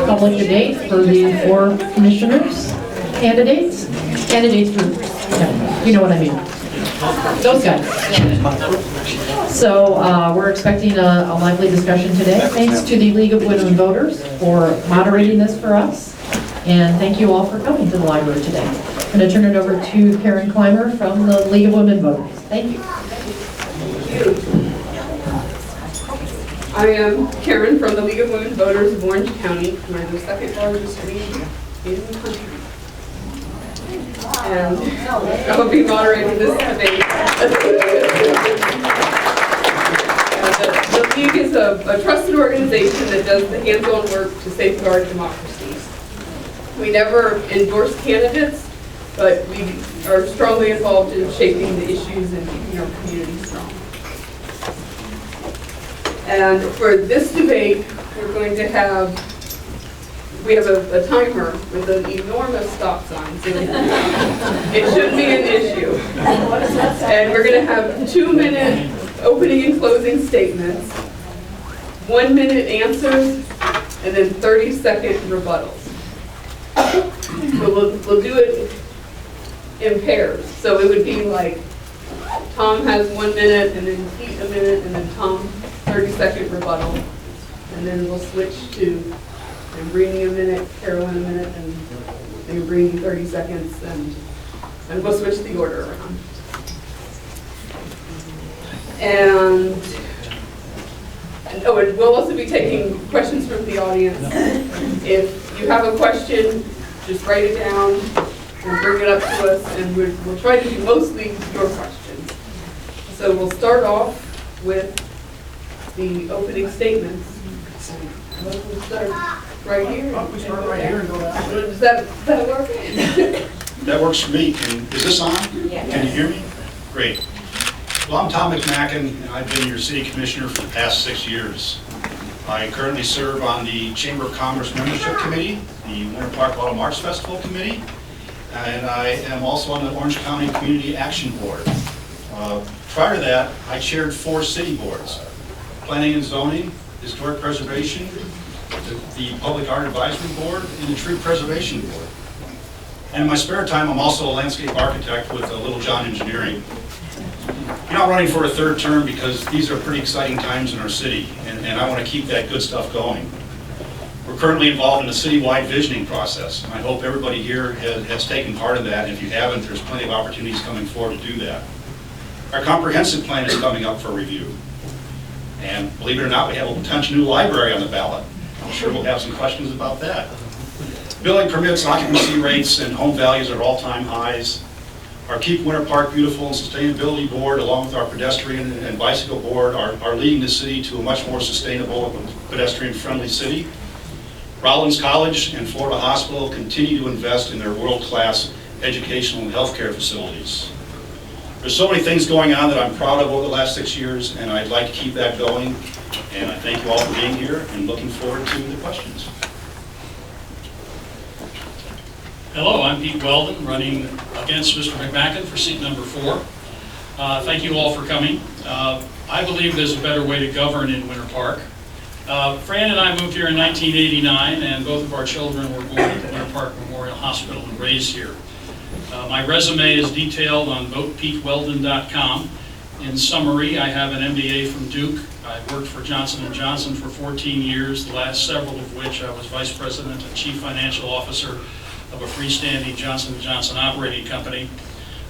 public debate for the 4 commissioners, candidates for, you know what I mean, those guys. So we're expecting a lively discussion today. Thanks to the League of Women Voters for moderating this for us. And thank you all for coming to the library today. I'm going to turn it over to Karen Clymer from the League of Women Voters. Thank you. I am Karen from the League of Women Voters of Orange County. We're the second largest league in the country. And I will be moderating this debate. The League is a trusted organization that does the hands-on work to safeguard democracy. We never endorse candidates, but we are strongly involved in shaping the issues and keeping our community strong. And for this debate, we have a timer with an enormous stop sign, so it shouldn't be an issue. And we're going to have 2-minute opening and closing statements, 1-minute answers, and then 30-second rebuttals. So we'll do it in pairs. So it would be like Tom has 1 minute, and then Pete a minute, and then Tom 30-second rebuttal, and then we'll switch to Brini a minute, Carolyn a minute, and then Brini 30 seconds, and we'll switch the order around. And we'll also be taking questions from the audience. If you have a question, just write it down and bring it up to us, and we'll try to do mostly your questions. So we'll start off with the opening statements. We'll start right here. We start right here and go down. Does that work? That works for me. Is this on? Yeah. Can you hear me? Great. Well, I'm Tom McMacken, and I've been your city commissioner for the past 6 years. I currently serve on the Chamber of Commerce Membership Committee, the Winter Park Autumn Arts Festival Committee, and I am also on the Orange County Community Action Board. Prior to that, I chaired 4 city boards: Planning and Zoning, Historic Preservation, the Public Art Advisory Board, and the Tree Preservation Board. And in my spare time, I'm also a landscape architect with Little John Engineering. I'm not running for a 3rd term because these are pretty exciting times in our city, and I want to keep that good stuff going. We're currently involved in a citywide visioning process, and I hope everybody here has taken part in that. And if you haven't, there's plenty of opportunities coming forward to do that. Our comprehensive plan is coming up for review. And believe it or not, we have a potential new library on the ballot. I'm sure we'll have some questions about that. Building permits, occupancy rates, and home values are all-time highs. Our Keep Winter Park Beautiful and Sustainability Board, along with our pedestrian and bicycle board, are leading the city to a much more sustainable and pedestrian-friendly city. Rollins College and Florida Hospital continue to invest in their world-class educational and healthcare facilities. There's so many things going on that I'm proud of over the last 6 years, and I'd like to keep that going. And I thank you all for being here and looking forward to the questions. Hello, I'm Pete Weldon, running against Mr. McMacken for seat number 4. Thank you all for coming. I believe there's a better way to govern in Winter Park. Fran and I moved here in 1989, and both of our children were born at the Winter Park Memorial Hospital and raised here. My resume is detailed on votepeteweldon.com. In summary, I have an MBA from Duke. I worked for Johnson & Johnson for 14 years, the last several of which I was Vice President and Chief Financial Officer of a freestanding Johnson & Johnson operating company.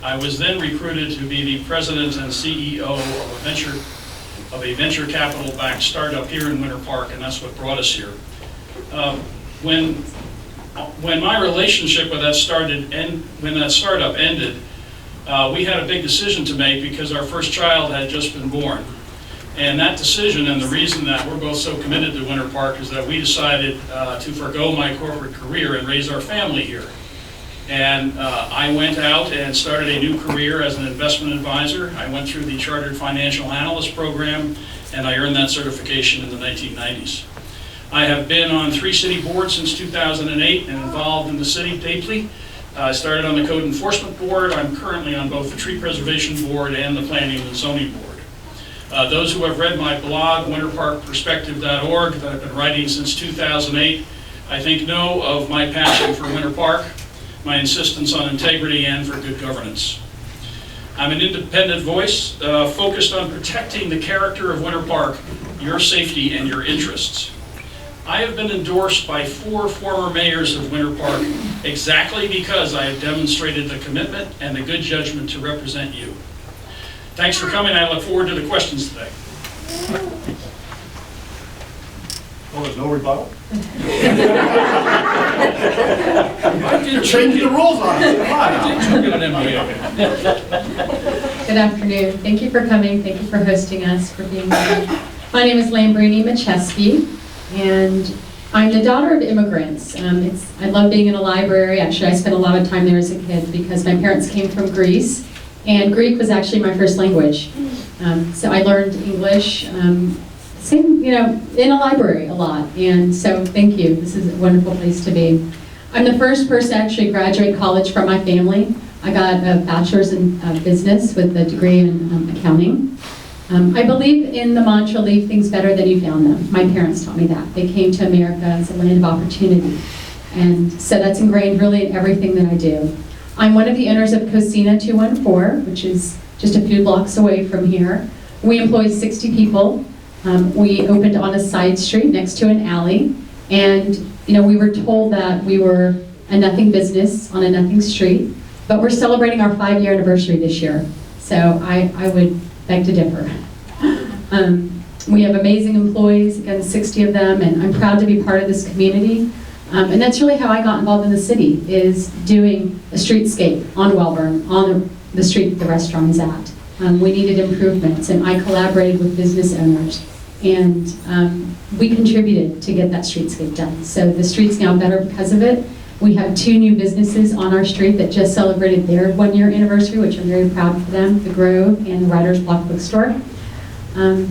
I was then recruited to be the President and CEO of a venture capital-backed startup here in Winter Park, and that's what brought us here. When my relationship with that startup ended, we had a big decision to make because our first child had just been born. And that decision, and the reason that we're both so committed to Winter Park, is that we decided to forgo my corporate career and raise our family here. And I went out and started a new career as an investment advisor. I went through the Chartered Financial Analyst program, and I earned that certification in the 1990s. I have been on 3 city boards since 2008 and involved in the city deeply. I started on the Code Enforcement Board. I'm currently on both the Tree Preservation Board and the Planning and Zoning Board. Those who have read my blog, winterparkperspective.org, that I've been writing since 2008, I think know of my passion for Winter Park, my insistence on integrity, and for good governance. I'm an independent voice focused on protecting the character of Winter Park, your safety, and your interests. I have been endorsed by 4 former mayors of Winter Park exactly because I have demonstrated the commitment and the good judgment to represent you. Thanks for coming. I look forward to the questions today. Well, there's no rebuttal? I did Change the rules on us, come on now. Good afternoon. Thank you for coming. Thank you for hosting us, for being here. My name is Lambrini Macheski, and I'm the daughter of immigrants. I love being in a library. Actually, I spent a lot of time there as a kid because my parents came from Greece, and Greek was actually my first language. So I learned English, in a library a lot. And so thank you. This is a wonderful place to be. I'm the first person to actually graduate college from my family. I got a bachelor's in business with a degree in accounting. I believe in the mantra, leave things better than you found them. My parents taught me that. They came to America as a land of opportunity. And so that's ingrained really in everything that I do. I'm one of the owners of Cocina 214, which is just a few blocks away from here. We employ 60 people. We opened on a side street next to an alley. And we were told that we were a nothing business on a nothing street, but we're celebrating our 5-year anniversary this year. So I would beg to differ. We have amazing employees, again, 60 of them, and I'm proud to be part of this community. And that's really how I got involved in the city, is doing a streetscape on Welborn, on the street that the restaurant is at. We needed improvements, and I collaborated with business owners. And we contributed to get that streetscape done. So the street's now better because of it. We have 2 new businesses on our street that just celebrated their 1-year anniversary, which I'm very proud for them, The Grove and the Writer's Block Bookstore. I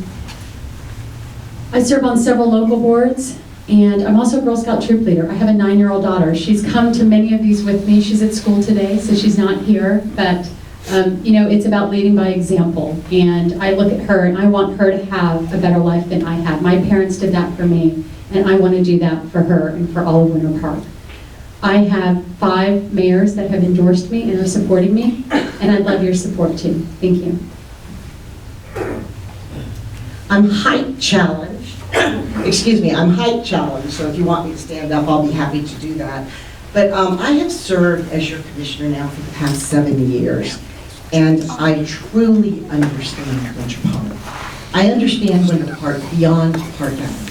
serve on several local boards, and I'm also a Girl Scout troop leader. I have a 9-year-old daughter. She's come to many of these with me. She's at school today, so she's not here, but it's about leading by example. And I look at her and I want her to have a better life than I had. My parents did that for me, and I want to do that for her and for all of Winter Park. I have 5 mayors that have endorsed me and are supporting me, and I'd love your support too. Thank you. I'm height challenged. Excuse me, I'm height challenged, so if you want me to stand up, I'll be happy to do that. But I have served as your commissioner now for the past 7 years, and I truly understand Winter Park. I understand Winter Park beyond Park Avenue.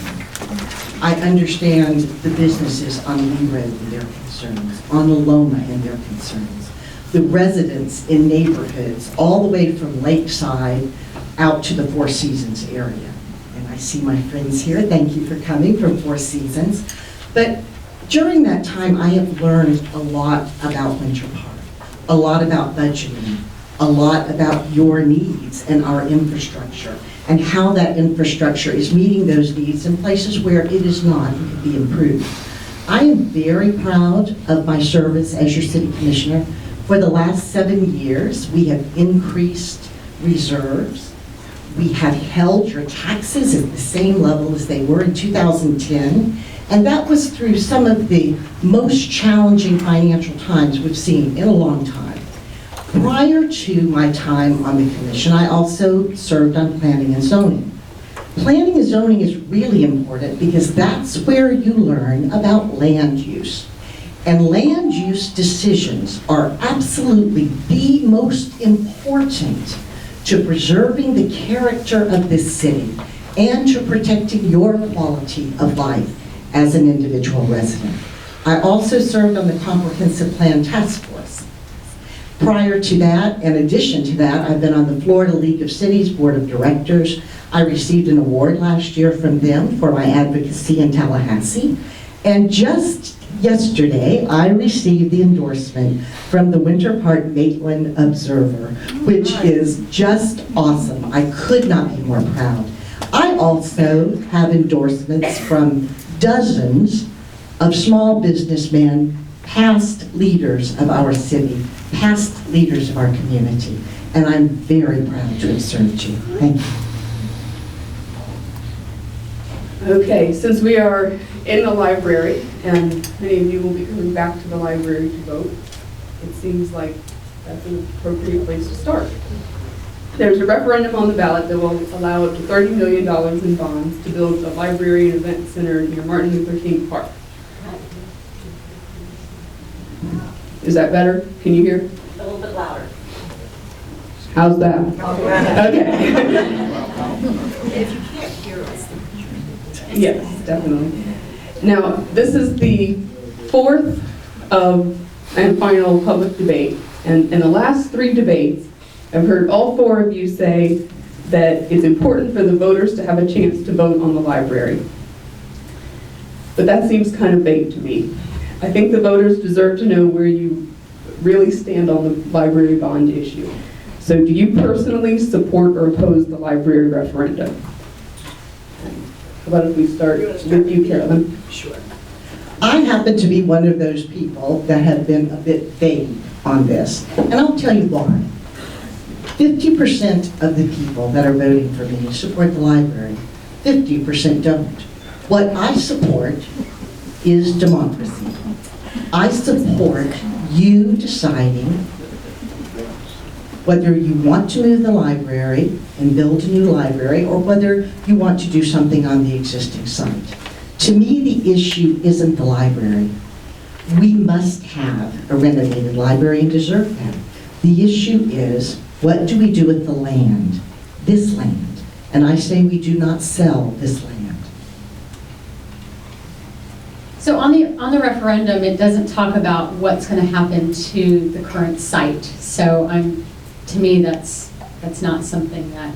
I understand the businesses on Lee Road and their concerns, on Loma and their concerns, the residents in neighborhoods, all the way from Lakeside out to the Four Seasons area. And I see my friends here. Thank you for coming from Four Seasons. But during that time, I have learned a lot about Winter Park, a lot about budgeting, a lot about your needs and our infrastructure, and how that infrastructure is meeting those needs in places where it is not and can be improved. I am very proud of my service as your city commissioner. For the last 7 years, we have increased reserves. We have held your taxes at the same level as they were in 2010, and that was through some of the most challenging financial times we've seen in a long time. Prior to my time on the commission, I also served on planning and zoning. Planning and zoning is really important because that's where you learn about land use. And land use decisions are absolutely the most important to preserving the character of this city and to protecting your quality of life as an individual resident. I also served on the Comprehensive Plan Task Force. Prior to that, in addition to that, I've been on the Florida League of Cities Board of Directors. I received an award last year from them for my advocacy in Tallahassee. And just yesterday, I received the endorsement from the Winter Park Maitland Observer, which is just awesome. I could not be more proud. I also have endorsements from dozens of small businessmen, past leaders of our city, past leaders of our community, and I'm very proud to have served you. Thank you. Okay, since we are in the library and many of you will be coming back to the library to vote. It seems like that's an appropriate place to start. There's a referendum on the ballot that will allow up to $30 million in bonds to build a library and event center near Martin Luther King Park. Is that better? Can you hear? A little bit louder. How's that? Okay. If you can't hear us. Yes, definitely. Now, this is the fourth and final public debate. And in the last 3 debates, I've heard all 4 of you say that it's important for the voters to have a chance to vote on the library. But that seems kind of vague to me. I think the voters deserve to know where you really stand on the library bond issue. So do you personally support or oppose the library referendum? How about if we start with you, Carolyn? Sure. I happen to be one of those people that have been a bit vague on this, and I'll tell you why. 50% of the people that are voting for me support the library. 50% don't. What I support is democracy. I support you deciding whether you want to move the library and build a new library, or whether you want to do something on the existing site. To me, the issue isn't the library. We must have a renovated library and deserve that. The issue is, what do we do with the land, this land? And I say we do not sell this land. So on the referendum, it doesn't talk about what's going to happen to the current site. So to me, that's not something that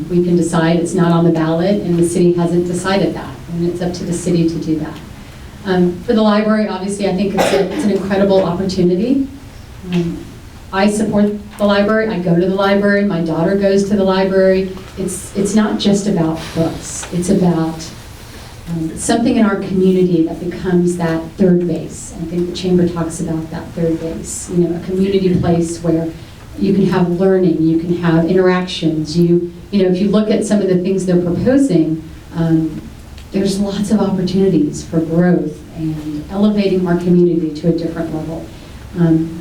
we can decide. It's not on the ballot, and the city hasn't decided that. And it's up to the city to do that. For the library, obviously, I think it's an incredible opportunity. I support the library. I go to the library. My daughter goes to the library. It's not just about books. It's about something in our community that becomes that third base. I think the chamber talks about that third base. You know, a community place where you can have learning, you can have interactions. You know, if you look at some of the things they're proposing, there's lots of opportunities for growth and elevating our community to a different level.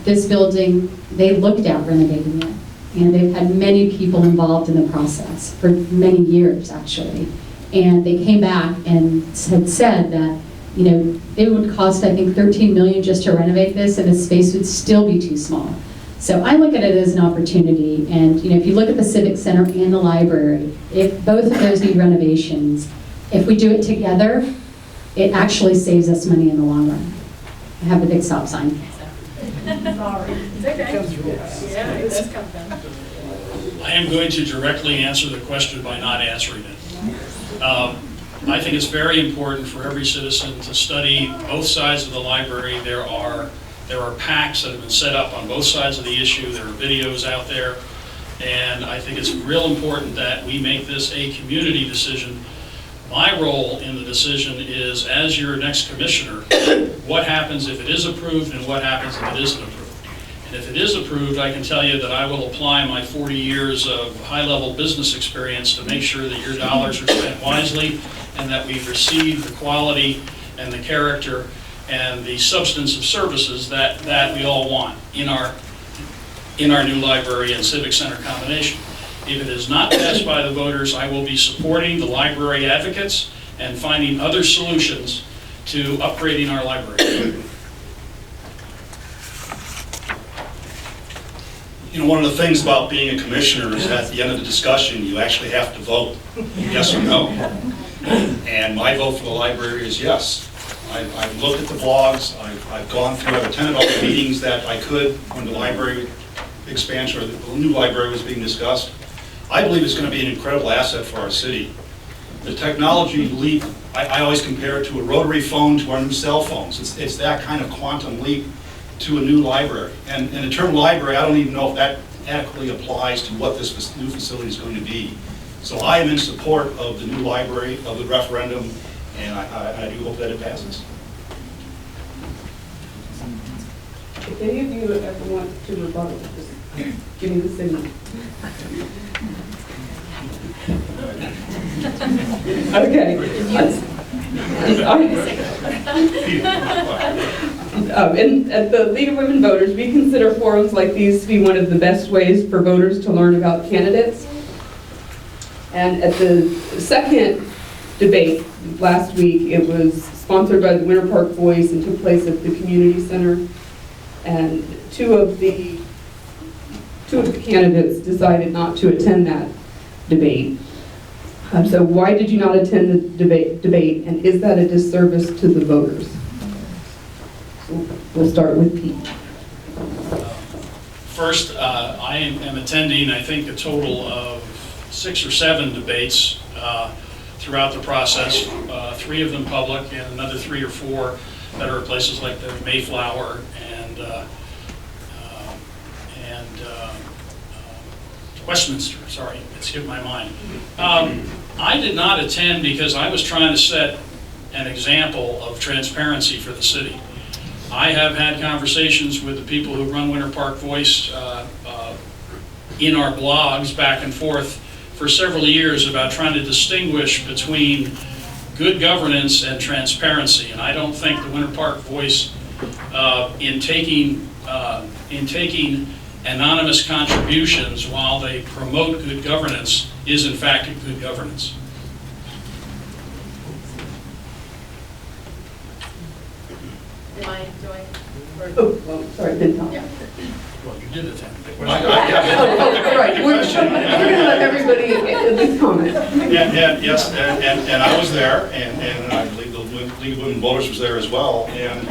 This building, they looked at renovating it, and they've had many people involved in the process for many years, actually. And they came back and had said that, you know, it would cost, I think, $13 million just to renovate this, and the space would still be too small. So I look at it as an opportunity, and you know, if you look at the Civic Center and the library, if both of those need renovations, if we do it together, it actually saves us money in the long run. I have a big stop sign. Sorry. It's okay. Yeah, it does come down. I am going to directly answer the question by not answering it. I think it's very important for every citizen to study both sides of the library. There are PACs that have been set up on both sides of the issue. There are videos out there. And I think it's real important that we make this a community decision. My role in the decision is, as your next commissioner, what happens if it is approved and what happens if it isn't approved. And if it is approved, I can tell you that I will apply my 40 years of high-level business experience to make sure that your dollars are spent wisely and that we receive the quality and the character and the substance of services that we all want in our new library and civic center combination. If it is not passed by the voters, I will be supporting the library advocates and finding other solutions to upgrading our library. You know, one of the things about being a commissioner is at the end of the discussion, you actually have to vote yes or no. And my vote for the library is yes. I've looked at the blogs, I've gone through, I've attended all the meetings that I could when the library expansion or the new library was being discussed. I believe it's going to be an incredible asset for our city. The technology leap, I always compare it to a rotary phone to our new cell phones. It's that kind of quantum leap to a new library. And the term library, I don't even know if that adequately applies to what this new facility is going to be. So I am in support of the new library, of the referendum, and I do hope that it passes. If any of you ever want to rebuttal, just give me the signal. Okay. And at the League of Women Voters, we consider forums like these to be one of the best ways for voters to learn about candidates. And at the second debate last week, it was sponsored by the Winter Park Voice and took place at the community center. And two of the candidates decided not to attend that debate. So why did you not attend the debate, and is that a disservice to the voters? So we'll start with Pete. First, I am attending, I think, a total of 6 or 7 debates throughout the process, 3 of them public and another 3 or 4 that are places like the Mayflower and Westminster, sorry, it skipped my mind. I did not attend because I was trying to set an example of transparency for the city. I have had conversations with the people who run Winter Park Voice in our blogs back and forth for several years about trying to distinguish between good governance and transparency. And I don't think the Winter Park Voice, in taking anonymous contributions while they promote good governance, is in fact good governance. Am I doing? Oh, well, sorry, didn't tell. Yeah. Well, you did attend. Oh, right, we're going to let everybody at least comment. Yes, and I was there, and I believe the League of Women Voters was there as well. And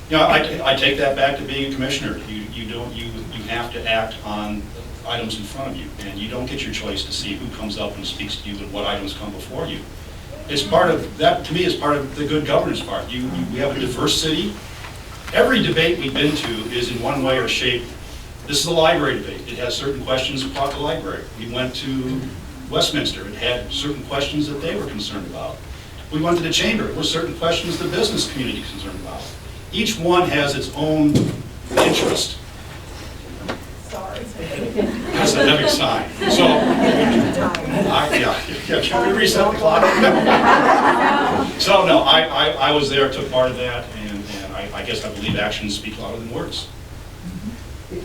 you know, I take that back to being a commissioner. You have to act on items in front of you, and you don't get your choice to see who comes up and speaks to you and what items come before you. It's part of that, to me, is part of the good governance part. We have a diverse city. Every debate we've been to is in one way or shape. This is a library debate. It has certain questions about the library. We went to Westminster. It had certain questions that they were concerned about. We went to the chamber. There were certain questions the business community is concerned about. Each one has its own interest. Sorry. That's a heavy sign. So, can we reset the clock? So no, I was there, took part of that, and I guess I believe actions speak louder than words.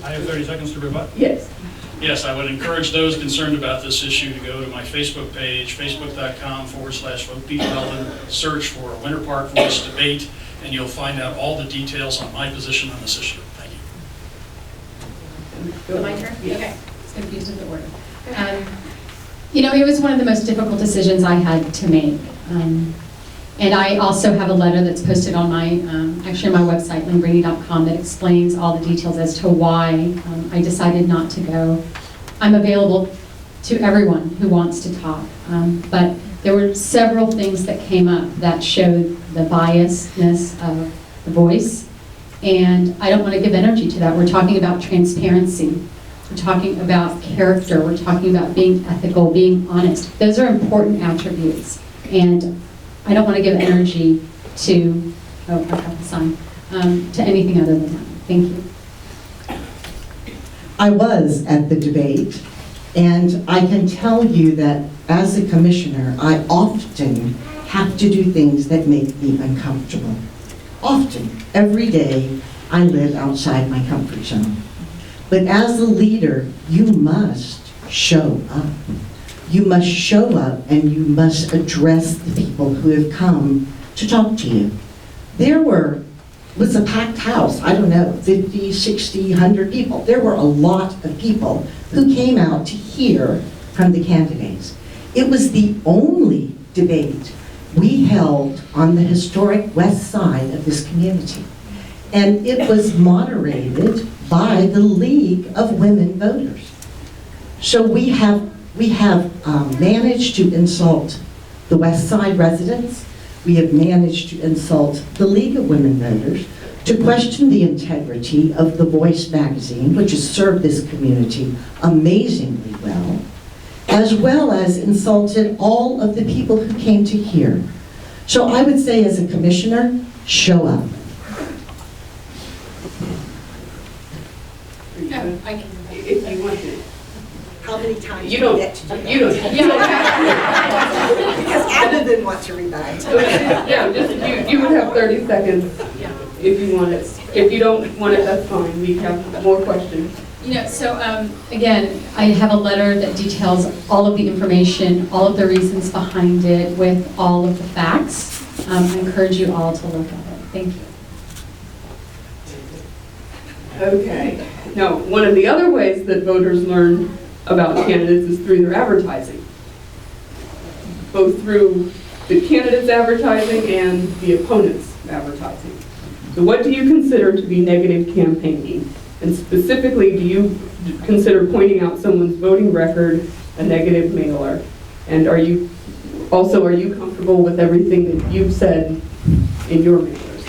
I have 30 seconds to rebut. Yes. Yes, I would encourage those concerned about this issue to go to my Facebook page, facebook.com/vote Pete Weldon, search for Winter Park Voice debate, and you'll find out all the details on my position on this issue. Thank you. My turn? Okay. It's confused with the order. You know, it was one of the most difficult decisions I had to make. And I also have a letter that's posted on my, actually on my website, lynbraney.com, that explains all the details as to why I decided not to go. I'm available to everyone who wants to talk, but there were several things that came up that showed the biasness of the voice, and I don't want to give energy to that. We're talking about transparency. We're talking about character. We're talking about being ethical, being honest. Those are important attributes, and I don't want to give energy to, oh, I got the sign, to anything other than that. Thank you. I was at the debate, and I can tell you that as a commissioner, I often have to do things that make me uncomfortable. Often, every day, I live outside my comfort zone. But as a leader, you must show up. You must show up and you must address the people who have come to talk to you. There was a packed house, I don't know, 50, 60, 100 people. There were a lot of people who came out to hear from the candidates. It was the only debate we held on the historic west side of this community. And it was moderated by the League of Women Voters. So we have managed to insult the West Side residents. We have managed to insult the League of Women Voters, to question the integrity of The Voice magazine, which has served this community amazingly well as insulted all of the people who came to hear. So I would say, as a commissioner, show up. No, I can. If you want to. How many times You do don't, we get to do that? you don't. Because Anna didn't want to rebut. Yeah, just, you would have 30 seconds if you want it. If you don't want it, that's fine. We have more questions. You know, so again, I have a letter that details all of the information, all of the reasons behind it, with all of the facts. I encourage you all to look at it. Thank you. Okay. Now, one of the other ways that voters learn about candidates is through their advertising. Both through the candidates' advertising and the opponents' advertising. So what do you consider to be negative campaigning? And specifically, do you consider pointing out someone's voting record a negative mailer? And are you comfortable with everything that you've said in your mailers?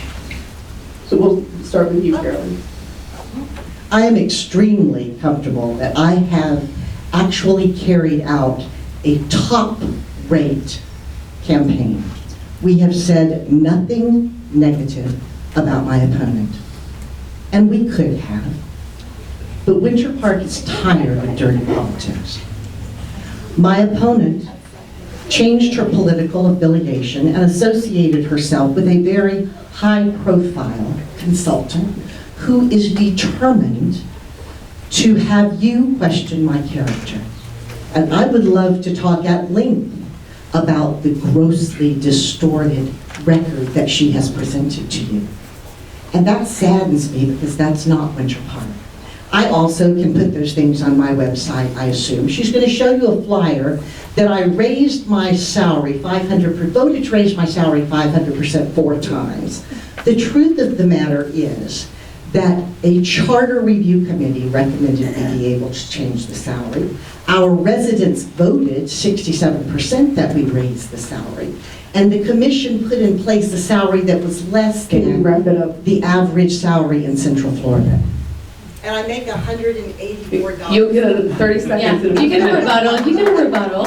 So we'll start with you, Carolyn. I am extremely comfortable that I have actually carried out a top-rate campaign. We have said nothing negative about my opponent, and we could have. But Winter Park is tired of dirty politics. My opponent changed her political affiliation and associated herself with a very high-profile consultant who is determined to have you question my character. And I would love to talk at length about the grossly distorted record that she has presented to you. And that saddens me because that's not Winter Park. I also can put those things on my website, I assume. She's going to show you a flyer that I raised my salary voted to raise my salary 500% 4 times. The truth of the matter is that a charter review committee recommended we be able to change the salary. Our residents voted 67% that we raise the salary. And the commission put in place a salary that was less Can you than wrap it up? the average salary in Central Florida. And I make $184. You'll get a 30 Yeah, seconds. you can rebuttal, you can rebuttal.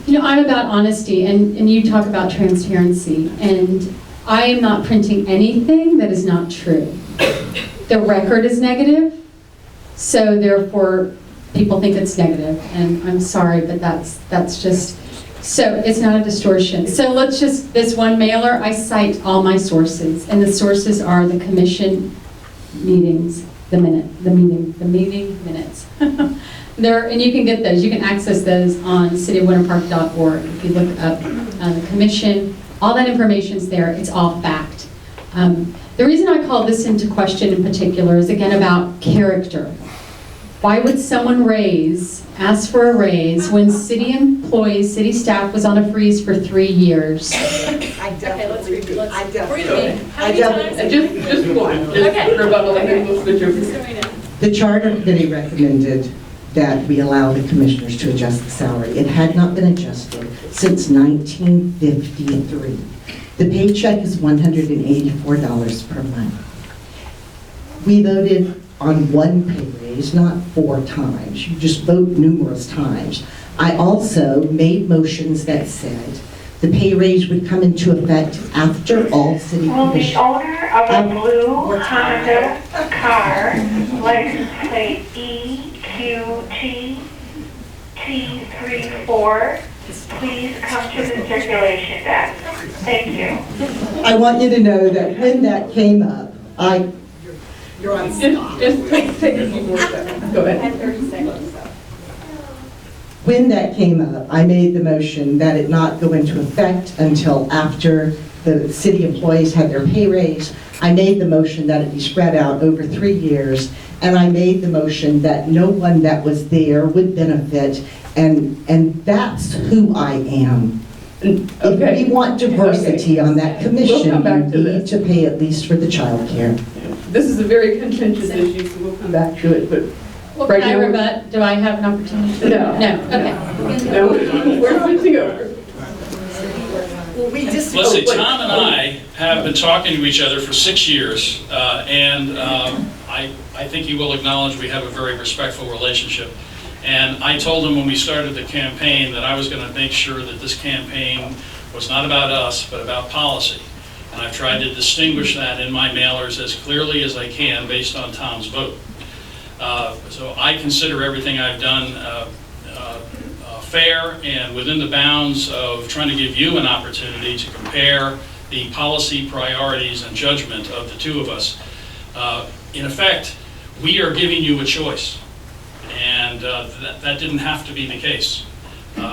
You know, I'm about honesty, and you talk about transparency, and I am not printing anything that is not true. The record is negative, so therefore people think it's negative, and I'm sorry, but that's just, so it's not a distortion. So let's just, this one mailer, I cite all my sources, and the sources are the commission meetings, the meeting minutes. And you can get those, you can access those on citywinterpark.org. If you look up the commission, all that information's there, it's all fact. The reason I call this into question in particular is again about character. Why would someone ask for a raise when city employees, city staff was on a freeze for 3 years? Let's read. Just one. Just Okay. rebuttal and then we'll switch over. The charter committee recommended that we allow the commissioners to adjust the salary. It had not been adjusted since 1953. The paycheck is $184 per month. We voted on one pay raise, not 4 times. You just vote numerous times. I also made motions that said the pay raise would come into effect after all city Will the commissioners. owner of a blue Honda car, license plate EQT-T34, please come to the circulation desk? Thank you. I want you to know that when that came up, you're on stop. Just take a few more seconds. Go ahead. 30 seconds. When that came up, I made the motion that it not go into effect until after the city employees had their pay raise. I made the motion that it be spread out over 3 years, and I made the motion that no one that was there would benefit, and that's who I am. If Okay. we want diversity on that We'll commission, come back to you need this. to pay at least for the childcare. This is a very contentious issue, so we'll come back to it, but Well, Right can I now- rebut? Do I have an opportunity? No. No, okay. no, we're switching over. Well, we just. Let's see, Tom and I have been talking to each other for 6 years, and I think you will acknowledge we have a very respectful relationship. And I told him when we started the campaign that I was going to make sure that this campaign was not about us, but about policy. And I've tried to distinguish that in my mailers as clearly as I can based on Tom's vote. So I consider everything I've done fair and within the bounds of trying to give you an opportunity to compare the policy priorities and judgment of the two of us. In effect, we are giving you a choice, and that didn't have to be the case.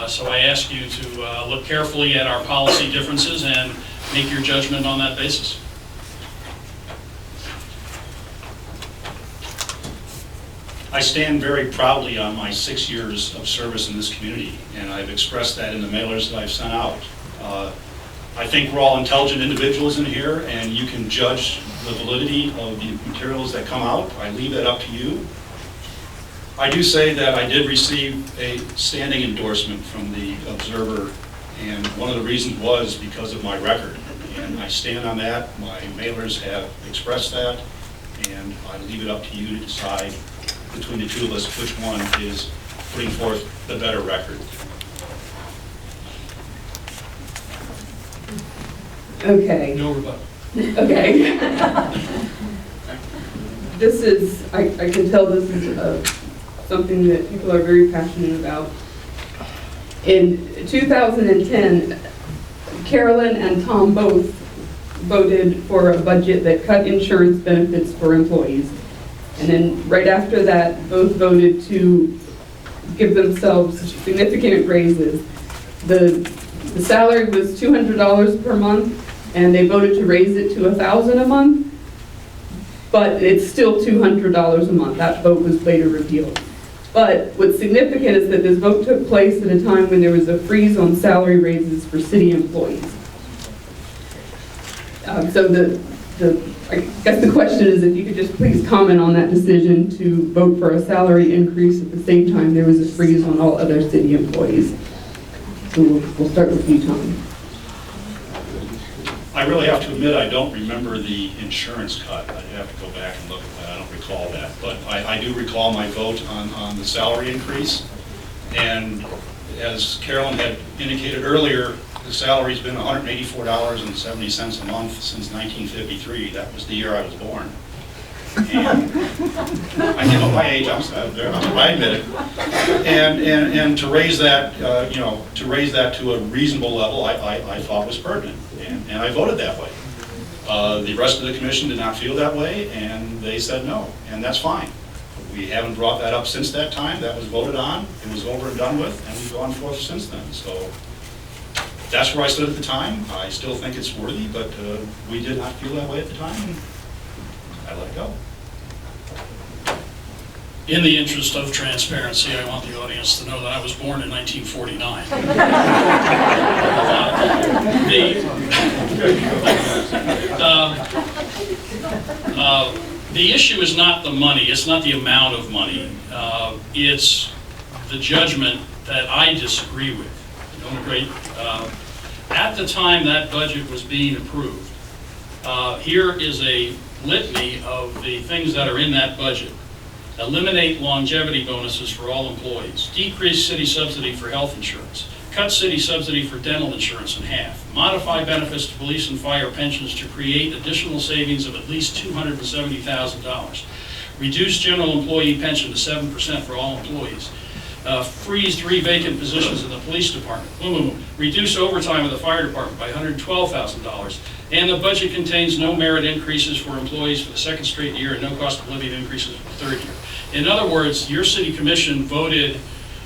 So I ask you to look carefully at our policy differences and make your judgment on that basis. I stand very proudly on my 6 years of service in this community, and I've expressed that in the mailers that I've sent out. I think we're all intelligent individuals in here, and you can judge the validity of the materials that come out. I leave that up to you. I do say that I did receive a standing endorsement from the Observer, and one of the reasons was because of my record. And I stand on that. My mailers have expressed that, and I leave it up to you to decide between the two of us which one is putting forth the better record. Okay. No rebuttal. Okay. This is, I can tell this is something that people are very passionate about. In 2010, Carolyn and Tom both voted for a budget that cut insurance benefits for employees. And then right after that, both voted to give themselves significant raises. The salary was $200 per month, and they voted to raise it to $1,000 a month, but it's still $200 a month. That vote was later repealed. But what's significant is that this vote took place at a time when there was a freeze on salary raises for city employees. So I guess the question is if you could just please comment on that decision to vote for a salary increase at the same time there was a freeze on all other city employees. So we'll start with you, Tom. I really have to admit I don't remember the insurance cut. I'd have to go back and look at that. I don't recall that. But I do recall my vote on the salary increase. And as Carolyn had indicated earlier, the salary's been $184.70 a month since 1953. That was the year I was born. And I know my age, I admit it. And to raise that, to raise that to a reasonable level, I thought was pertinent. And I voted that way. The rest of the commission did not feel that way, and they said no, and that's fine. We haven't brought that up since that time. That was voted on, it was over and done with, and we've gone forth since then. So that's where I stood at the time. I still think it's worthy, but we did not feel that way at the time, and I let it go. In the interest of transparency, I want the audience to know that I was born in 1949. The issue is not the money, it's not the amount of money, it's the judgment that I disagree with. Don't agree. At the time that budget was being approved, here is a litany of the things that are in that budget. Eliminate longevity bonuses for all employees. Decrease city subsidy for health insurance. Cut city subsidy for dental insurance in half. Modify benefits to police and fire pensions to create additional savings of at least $270,000. Reduce general employee pension to 7% for all employees. Freeze 3 vacant positions in the police department. Reduce overtime of the fire department by $112,000. And the budget contains no merit increases for employees for the second straight year and no cost of living increases for the third year. In other words, your city commission voted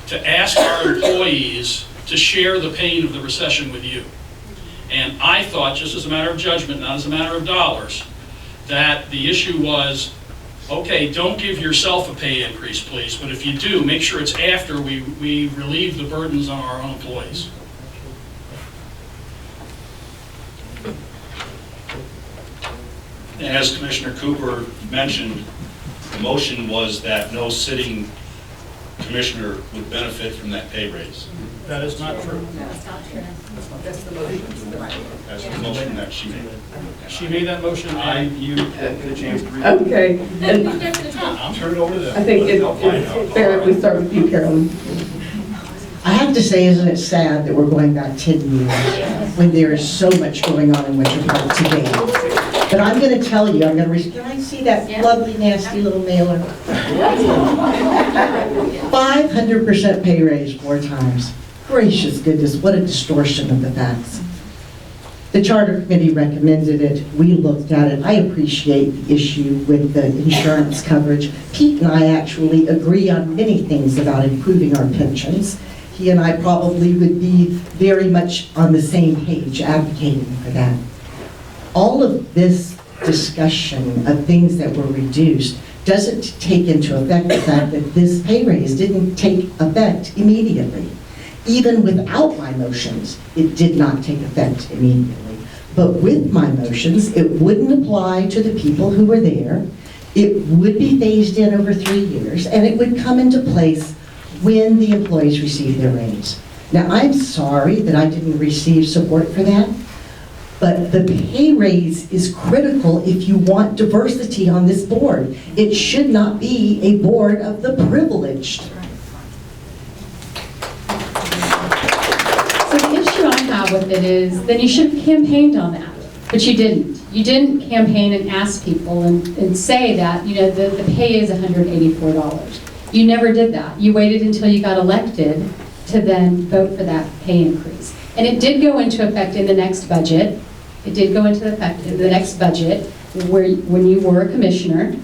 to ask our employees to share the pain of the recession with you. And I thought, just as a matter of judgment, not as a matter of dollars, that the issue was, okay, don't give yourself a pay increase, please, but if you do, make sure it's after we relieve the burdens on our own employees. As Commissioner Cooper mentioned, the motion was that no sitting commissioner would benefit from that pay raise. That is not true. That's not true. That's the motion. That's the motion that she made. She made that motion, You had the chance to read it. Okay, and I'll turn it over to them. I think it's fair if we start with you, Carolyn. I have to say, isn't it sad that we're going back 10 years when there is so much going on in Winter Park today? But But I'm going to tell you, can I see that lovely, nasty little mailer? 500% pay raise 4 times. Gracious goodness, what a distortion of the facts. The Charter Committee recommended it. We looked at it. I appreciate the issue with the insurance coverage. Pete and I actually agree on many things about improving our pensions. He and I probably would be very much on the same page advocating for that. All of this discussion of things that were reduced doesn't take into effect the fact that this pay raise didn't take effect immediately. Even without my motions, it did not take effect immediately. But with my motions, it wouldn't apply to the people who were there. It would be phased in over 3 years, and it would come into place when the employees receive their raise. Now, I'm sorry that I didn't receive support for that, but the pay raise is critical if you want diversity on this board. It should not be a board of the privileged. So the issue I have with it is, then you should have campaigned on that, but you didn't. You didn't campaign and ask people and say that, you know, the pay is $184. You never did that. You waited until you got elected to then vote for that pay increase. And it did go into effect in the next budget. It did go into effect in the next budget when you were a commissioner,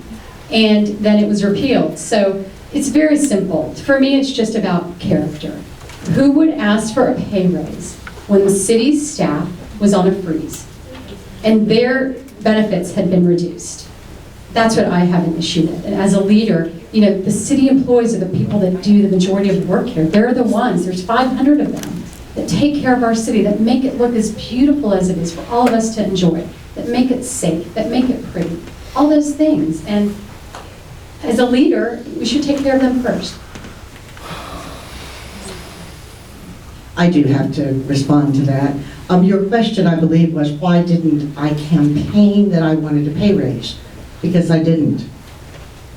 and then it was repealed. So it's very simple. For me, it's just about character. Who would ask for a pay raise when the city's staff was on a freeze and their benefits had been reduced? That's what I have an issue with. And as a leader, you know, the city employees are the people that do the majority of the work here. They're the ones, there's 500 of them, that take care of our city, that make it look as beautiful as it is for all of us to enjoy, that make it safe, that make it pretty, all those things. And as a leader, we should take care of them first. I do have to respond to that. Your question, I believe, was why didn't I campaign that I wanted a pay raise? Because I didn't.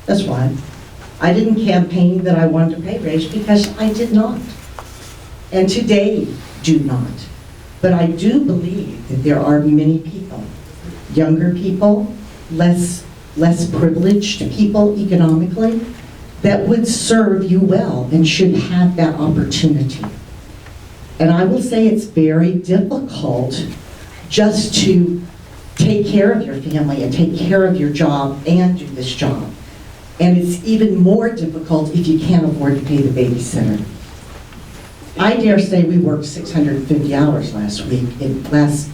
That's why. I didn't campaign that I wanted a pay raise because I did not. And today, do not. But I do believe that there are many people, younger people, less privileged people economically, that would serve you well and should have that opportunity. And I will say it's very difficult just to take care of your family and take care of your job and do this job. And it's even more difficult if you can't afford to pay the babysitter. I dare say we worked 650 hours last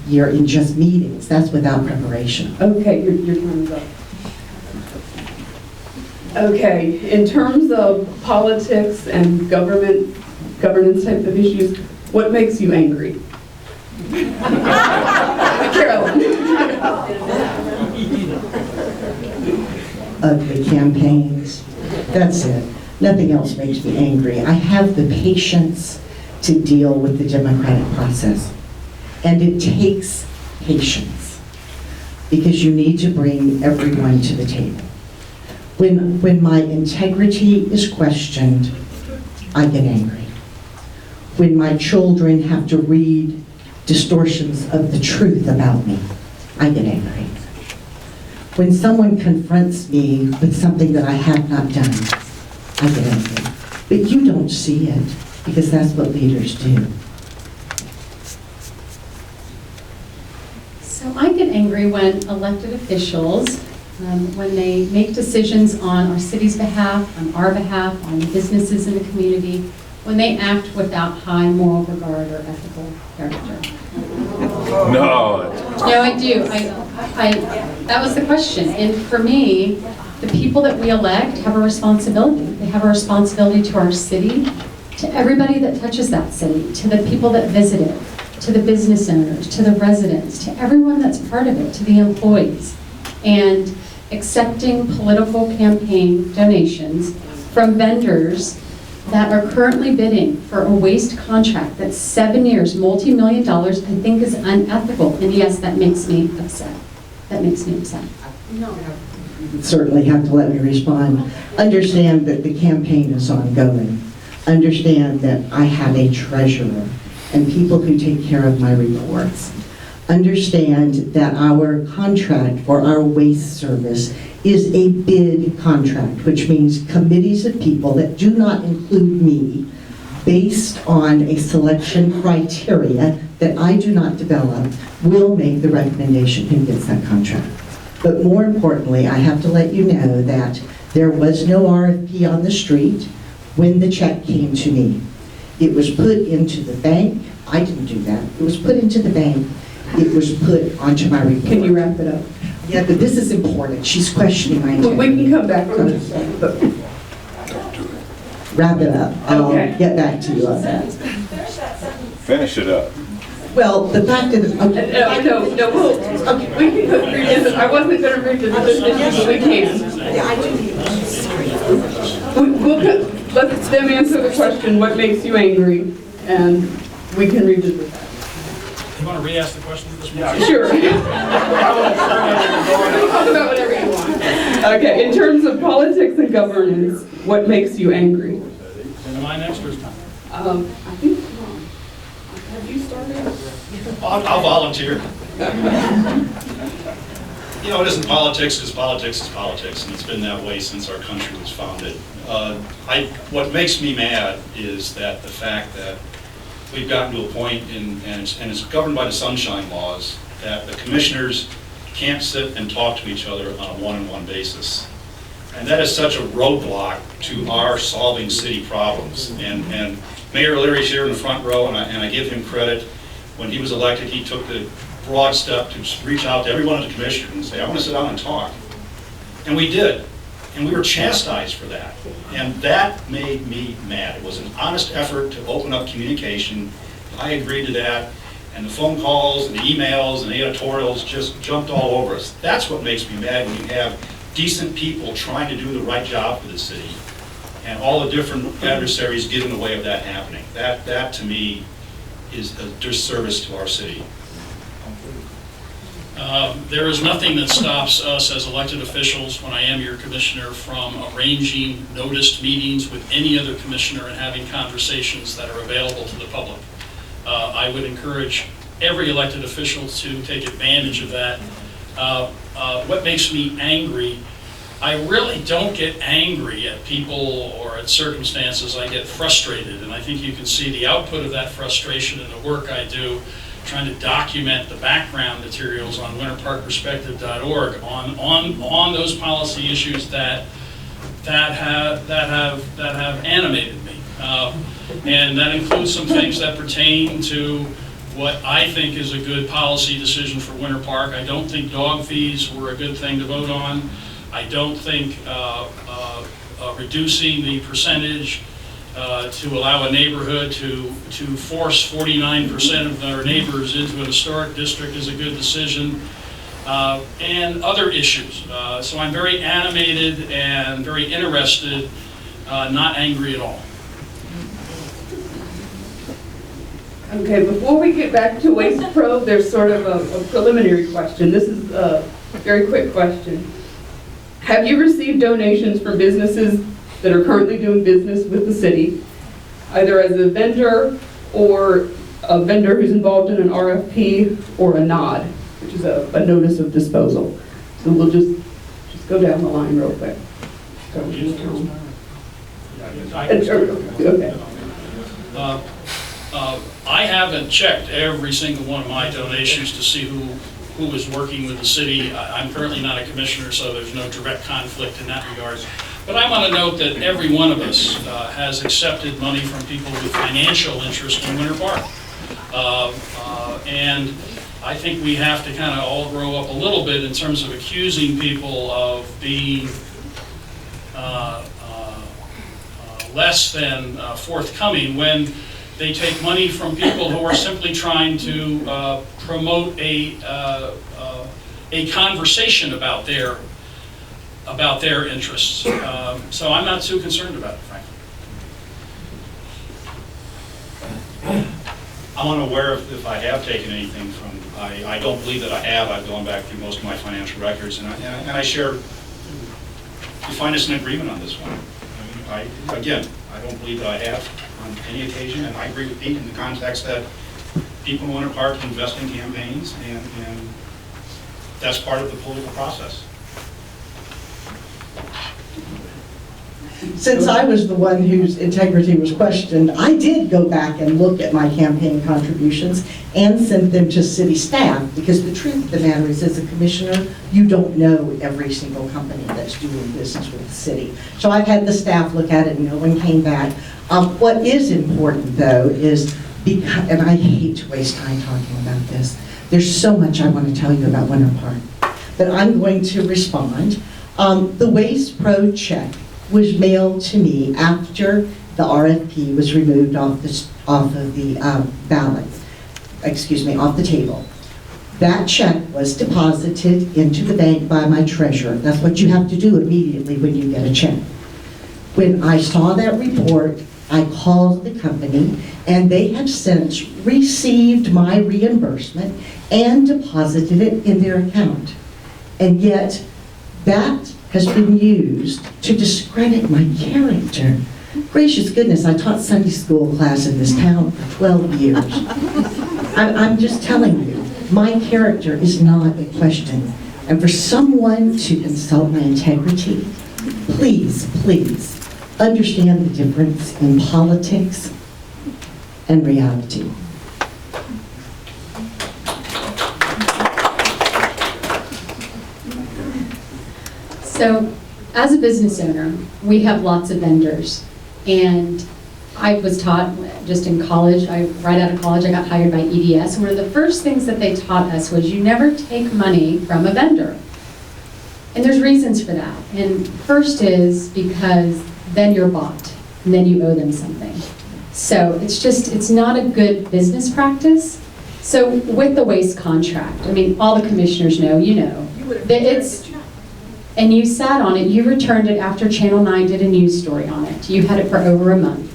year in just meetings. That's without preparation. Okay, your time is up. Okay, in terms of politics and governance type of issues, what makes you angry? Carolyn. Ugly campaigns. That's it. Nothing else makes me angry. I have the patience to deal with the democratic process. And it takes patience because you need to bring everyone to the table. When my integrity is questioned, I get angry. When my children have to read distortions of the truth about me, I get angry. When someone confronts me with something that I have not done, I get angry. But you don't see it because that's what leaders do. So I get angry when elected officials, when they make decisions on our city's behalf, on our behalf, on businesses in the community, when they act without high moral regard or ethical character. No. No, I do. That was the question. And for me, the people that we elect have a responsibility. They have a responsibility to our city, to everybody that touches that city, to the people that visit it, to the business owners, to the residents, to everyone that's part of it, to the employees. And accepting political campaign donations from vendors that are currently bidding for a waste contract that's 7 years, multi-million dollars, I think is unethical. And yes, that makes me upset. That makes me upset. You certainly have to let me respond. Understand that the campaign is ongoing. Understand that I have a treasurer and people who take care of my reports. understand that our contract for our waste service is a bid contract, which means committees of people that do not include me, based on a selection criteria that I do not develop, will make the recommendation who gets that contract. But more importantly, I have to let you know that there was no RFP on the street when the check came to me. It was put into the bank. I didn't do that. It was put into the bank. It was put onto my report. Can you wrap it up? Yeah, but this is important. She's questioning my Well, we integrity. can come back to this, but Wrap it up. I'll Okay. get back to you on that. Finish it up. Well, the fact that, okay. no, we can revisit, I wasn't gonna revisit this issue, but we can. Yeah, I do need Let them answer the question, what makes you angry, and we can revisit that. You want to re-ask the question? This one? Sure. Talk about whatever you want. Okay, in terms of politics and governance, what makes you angry? Am I next or is Tom? I think, have you started? I'll volunteer. You know, it isn't politics, because politics is politics, and it's been that way since our country was founded. What makes me mad is that the fact that we've gotten to a point, and it's governed by the sunshine laws, that the commissioners can't sit and talk to each other on a one-on-one basis. And that is such a roadblock to our solving city problems. And Mayor Leary's here in the front row, and I give him credit. When he was elected, he took the broad step to reach out to every one of the commissioners and say, I want to sit down and talk. And we did. And we were chastised for that. And that made me mad. It was an honest effort to open up communication. I agreed to that. And the phone calls and the emails and the editorials just jumped all over us. That's what makes me mad, when you have decent people trying to do the right job for the city, and all the different adversaries get in the way of that happening. That to me is a disservice to our city. There is nothing that stops us as elected officials, when I am your commissioner, from arranging noticed meetings with any other commissioner and having conversations that are available to the public. I would encourage every elected official to take advantage of that. What makes me angry, I really don't get angry at people or at circumstances. I get frustrated, and I think you can see the output of that frustration in the work I do, trying to document the background materials on winterparkperspective.org on those policy issues that have animated me, and that includes some things that pertain to what I think is a good policy decision for Winter Park. I don't think dog fees were a good thing to vote on. I don't think reducing the percentage to allow a neighborhood to force 49% of their neighbors into an historic district is a good decision, and other issues. So I'm very animated and very interested, not angry at all. Okay, before we get back to Waste Pro, there's sort of a preliminary question. This is a very quick question. Have you received donations from businesses that are currently doing business with the city, either as a vendor or a vendor who's involved in an RFP, or a NOD, which is a notice of disposal? So we'll just go down the line real quick. Okay. I haven't checked every single one of my donations to see who is working with the city. I'm currently not a commissioner, so there's no direct conflict in that regard. But I want to note that every one of us has accepted money from people with financial interest in Winter Park. And I think we have to kind of all grow up a little bit in terms of accusing people of being less than forthcoming when they take money from people who are simply trying to promote a conversation about their interests. So I'm not too concerned about it, frankly. I'm unaware if I have taken anything from, I don't believe that I have. I've gone back through most of my financial records, and I share, you find us in agreement on this one. Again, I don't believe that I have on any occasion, and I agree with Pete in the context that people in Winter Park invest in campaigns, and that's part of the political process. Since I was the one whose integrity was questioned, I did go back and look at my campaign contributions and sent them to city staff, because the truth of the matter is, as a commissioner, you don't know every single company that's doing business with the city. So I've had the staff look at it and no one came back. What is important though is, because, and I hate to waste time talking about this, there's so much I want to tell you about Winter Park, but I'm going to respond. The Waste Pro check was mailed to me after the RFP was removed off of the ballot, off the table. That check was deposited into the bank by my treasurer. That's what you have to do immediately when you get a check. When I saw that report, I called the company, and they have since received my reimbursement and deposited it in their account. And yet, that has been used to discredit my character. Gracious goodness, I taught Sunday school class in this town for 12 years. I'm just telling you, my character is not in question. And for someone to insult my integrity, please, please, understand the difference in politics and reality. So, as a business owner, we have lots of vendors, and I was taught just in college, right out of college, I got hired by EDS, and one of the first things that they taught us was you never take money from a vendor. And there's reasons for that. And first is because then you're bought, and then you owe them something. So it's not a good business practice. So with the waste contract, I mean, all the commissioners know, you know, that it's, and you sat on it, you returned it after Channel 9 did a news story on it. You had it for over a month.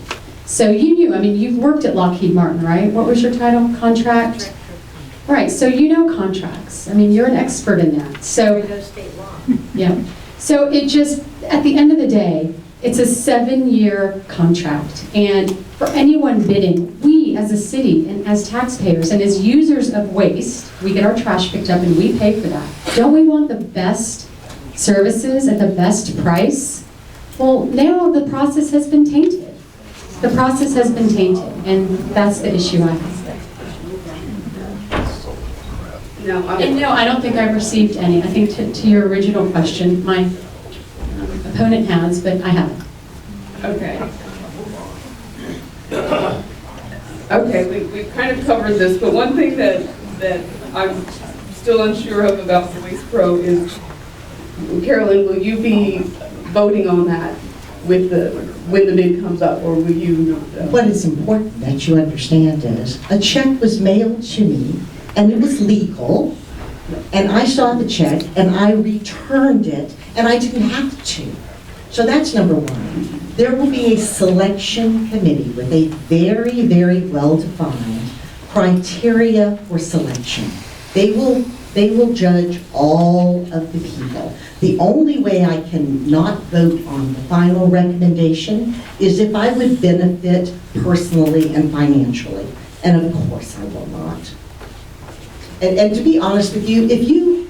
So you knew, I mean, you've worked at Lockheed Martin, right? What was your title? Contract? Right, so you know contracts. I mean, you're an expert in that. So, yeah. So it just, at the end of the day, it's a 7-year contract. And for anyone bidding, we as a city and as taxpayers and as users of waste, we get our trash picked up and we pay for that. Don't we want the best services at the best price? Well, now the process has been tainted. The process has been tainted, and that's the issue I have. And no, I don't think I've received any. I think to your original question, my opponent has, but I haven't. Okay. Okay, we've kind of covered this, but one thing that I'm still unsure of about the Waste Pro is, Carolyn, will you be voting on that with when the bid comes up, or will you not? What is important that you understand is, a check was mailed to me, and it was legal, and I saw the check, and I returned it, and I didn't have to. So that's number one. There will be a selection committee with a very, very well-defined criteria for selection. They will judge all of the people. The only way I can not vote on the final recommendation is if I would benefit personally and financially. And of course I will not. And to be honest with you,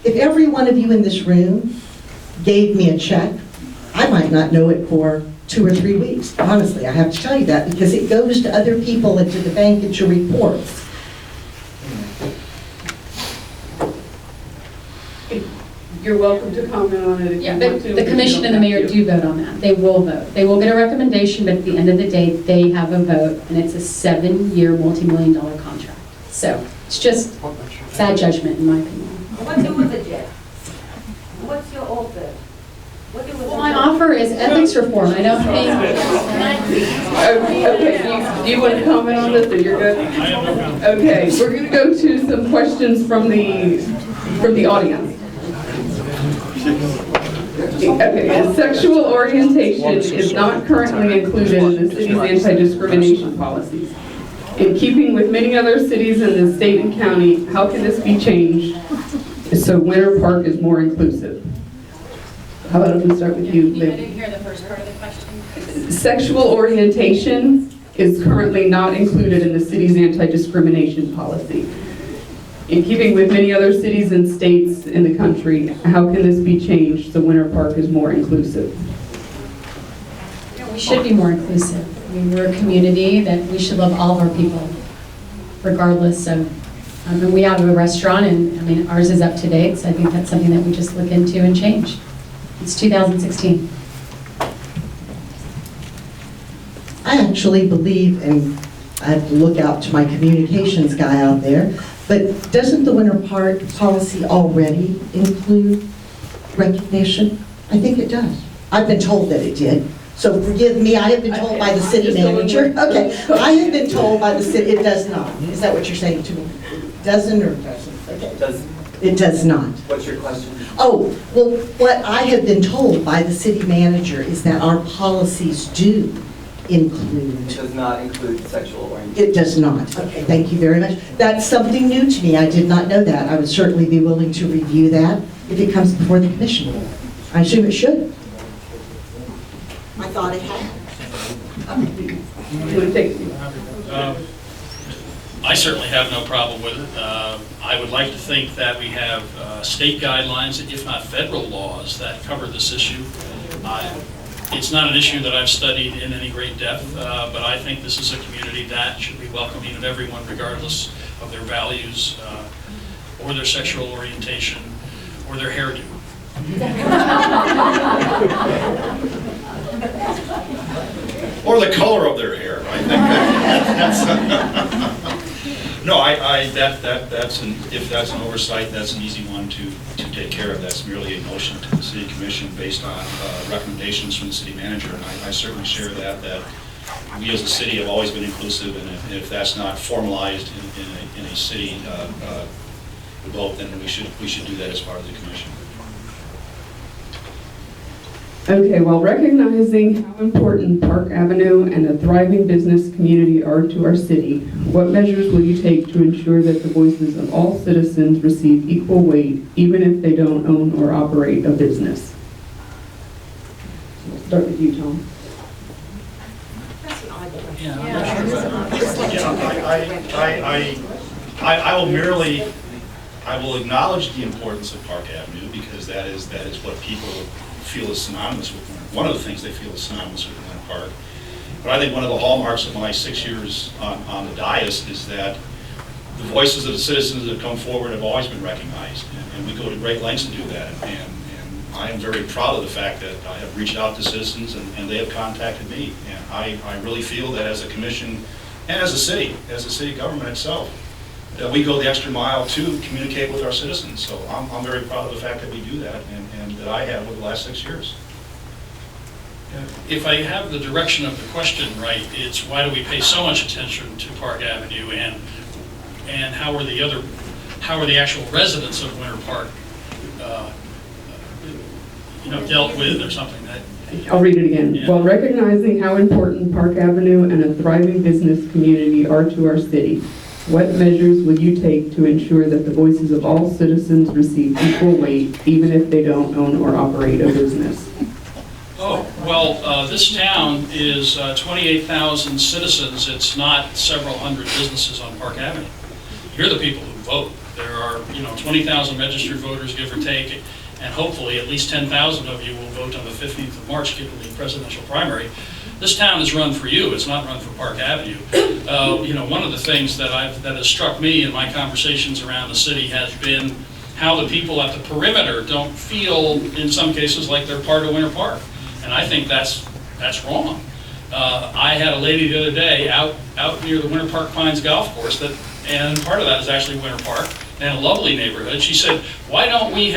if every one of you in this room gave me a check, I might not know it for 2 or 3 weeks. Honestly, I have to tell you that, because it goes to other people and to the bank and to reports. You're welcome to comment on it if Yeah, you but want to. the commission and the mayor do vote on that. They will vote. They will get a recommendation, but at the end of the day, they have a vote, and it's a 7-year, multi-million-dollar contract. So it's just bad judgment, in my opinion. What's it with the jet? What's your offer? Well, my offer is ethics reform. I don't think. Okay, do you want to comment on this, or you're good? Okay, we're going to go to some questions from the audience. Okay, sexual orientation is not currently included in the city's anti-discrimination policies. In keeping with many other cities in the state and county, how can this be changed so Winter Park is more inclusive? How about if we start with you, I Liv? didn't hear the first part of the question. Sexual orientation is currently not included in the city's anti-discrimination policy. In keeping with many other cities and states in the country, how can this be changed so Winter Park is more inclusive? We should be more inclusive. I mean, we're a community that we should love all of our people, regardless of, and we have a restaurant, and I mean, ours is up to date, so I think that's something that we just look into and change. It's 2016. I actually believe, and I have to look out to my communications guy out there, but doesn't the Winter Park policy already include recognition? I think it does. I've been told that it did. So forgive me, I have been told by the city manager. Okay, I have been told by the city, it does not. Is that what you're saying to me? Doesn't or doesn't? Okay. It does not. What's your question? Oh, well, what I have been told by the city manager is that our policies do It include. does not include sexual orientation. It does not. Okay, thank you very much. That's something new to me. I did not know that. I would certainly be willing to review that if it comes before the commission. I assume it should. I thought it had. You want to take I certainly have no problem with it. I would like to think that we have state guidelines, if not federal laws, that cover this issue. It's not an issue that I've studied in any great depth, but I think this is a community that should be welcoming of everyone regardless of their values or their sexual orientation or their hairdo. Or the color of their hair. I think that's no, if that's an oversight, that's an easy one to take care of. That's merely a motion to the city commission based on recommendations from the city manager. And I certainly share that we as a city have always been inclusive, and if that's not formalized in a city vote, then we should do that as part of the commission. Okay, while recognizing how important Park Avenue and a thriving business community are to our city, what measures will you take to ensure that the voices of all citizens receive equal weight, even if they don't own or operate a business? We'll start with you, Tom. I will acknowledge the importance of Park Avenue because that is what people feel is synonymous with Winter. One of the things they feel is synonymous with Winter Park. But I think one of the hallmarks of my 6 years on the dais is that the voices of the citizens that have come forward have always been recognized, and we go to great lengths to do that. And I am very proud of the fact that I have reached out to citizens and they have contacted me. And I really feel that as a commission and as a city government itself, that we go the extra mile to communicate with our citizens. So I'm very proud of the fact that we do that and that I have over the last 6 years. If I have the direction of the question right, it's why do we pay so much attention to Park Avenue and how are the actual residents of Winter Park dealt with or something that. I'll read it again. Yeah. While recognizing how important Park Avenue and a thriving business community are to our city, what measures will you take to ensure that the voices of all citizens receive equal weight, even if they don't own or operate a business? Oh, well, this town is 28,000 citizens. It's not several hundred businesses on Park Avenue. You're the people who vote. There are, 20,000 registered voters, give or take, and hopefully at least 10,000 of you will vote on the 15th of March, given the presidential primary. This town is run for you. It's not run for Park Avenue. One of the things that has struck me in my conversations around the city has been how the people at the perimeter don't feel, in some cases, like they're part of Winter Park. And I think that's wrong. I had a lady the other day out near the Winter Park Pines Golf Course, and part of that is actually Winter Park, and a lovely neighborhood. She said, why don't we have